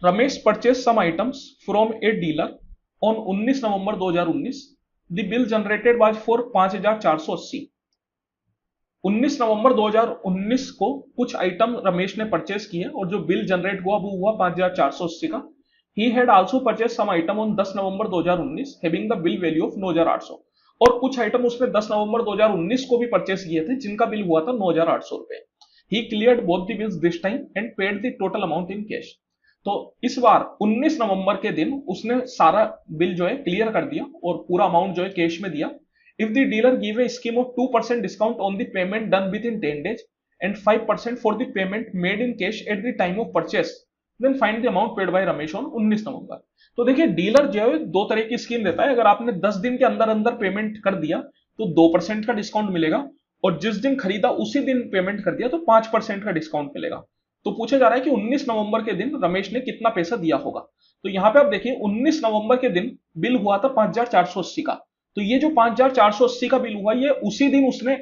Ramesh purchase some items from a dealer on 19 November 2019। The bill generated was for 5480। 19 नवंबर 2019 को कुछ item Ramesh ने purchase किए और जो बिल जनरेट हुआ वो हुआ 5480 का। He had also purchase some item on 10 November 2019 having the bill value of 9800। और कुछ आइटम उसने 10 नवंबर 2019 को भी परचेज किए थे जिनका बिल हुआ था 9800 रुपए। ही cleared both the bills this time and paid the total amount in cash. तो इस बार 19 नवंबर के दिन उसने सारा बिल जो है क्लियर कर दिया और पूरा अमाउंट जो है कैश में दिया। If the dealer give a scheme of 2% discount on the payment done within 10 days and 5% for the payment made in cash at the time of purchase, then find the amount paid by Ramesh on 19 November. तो देखिए dealer जो है दो तरह की scheme देता है। अगर आपने 10 दिन के अंदर अंदर पेमेंट कर दिया तो 2% का डिस्काउंट मिलेगा, और जिस दिन खरीदा उसी दिन पेमेंट कर दिया तो 5% का डिस्काउंट मिलेगा। तो पूछा जा रहा है कि 19 नवंबर के दिन रमेश ने कितना पैसा दिया होगा। तो यहां पे आप देखिए 19 नवंबर के दिन बिल हुआ था 5480 का। तो ये जो 5480 का बिल हुआ ये उसी दिन उसने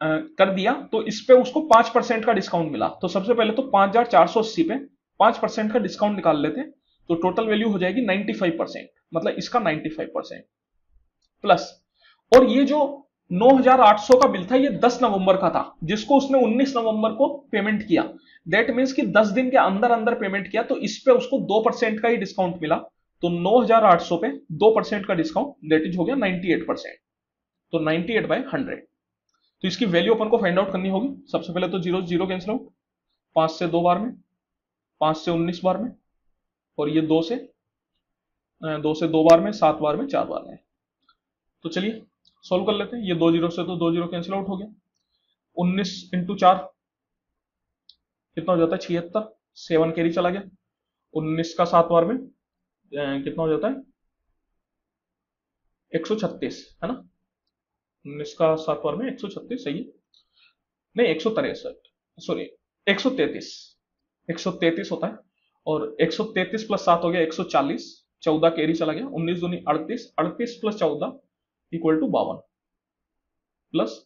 कर दिया, तो इस पे उसको 5% का डिस्काउंट मिला। तो सबसे पहले तो 5480 पे 5% का डिस्काउंट निकाल लेते हैं तो टोटल वैल्यू हो जाएगी 95%, मतलब इसका 95% प्लस। और ये जो 9800 का बिल था ये 10 नवंबर का था जिसको उसने 19 नवंबर को पेमेंट किया। दैट मींस कि 10 दिन के अंदर अंदर पेमेंट किया तो इस पे उसको 2% का ही डिस्काउंट मिला। तो 9800 पे 2% का डिस्काउंट दैट इज हो गया 98%। तो 98/100। तो इसकी वैल्यू अपन को फाइंड आउट करनी होगी। सबसे पहले तो जीरो जीरो कैंसिल आउट, 5 से 2 बार में, 5 से 19 बार में, और ये 2 से 2 बार में, 7 बार में, 4 बार में। तो चलिए सोल्व कर लेते हैं। ये 2 जीरो से तो 2 जीरो कैंसिल आउट हो गया। 19 इंटू 4 कितना हो जाता है 76, 7 कैरी चला गया। 19 का 7 बार में कितना हो जाता है 136, है ना। 19 का 7 बार में 136 सही है, नहीं 163, सॉरी 133, 133 होता है। और 133 प्लस 7 हो गया 140, 14 कैरी चला गया। 19 दूनी 38, 38 plus 14 equal to 52, plus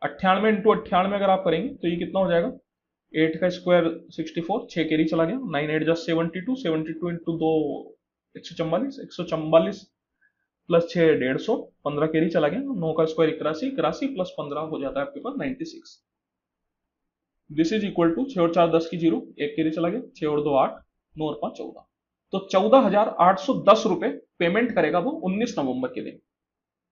98 into 98 अगर आप करेंगे तो ये कितना हो जाएगा 8 का स्क्वायर 64, 6 कैरी चला गया। 9 8 जा 72, 72 इंटू 2 144, 144 प्लस 6 150, 15 कैरी चला गया। 9 का स्क्वायर 81, 81 प्लस 15 हो जाता है आपके पास 96। दिस इज इक्वल टू 6 और 4 10 की 0, 1 कैरी चला गया। 6 और 2 8, 9 और 5 14। तो 14,810 रुपए पेमेंट करेगा वो 19 नवंबर के दिन।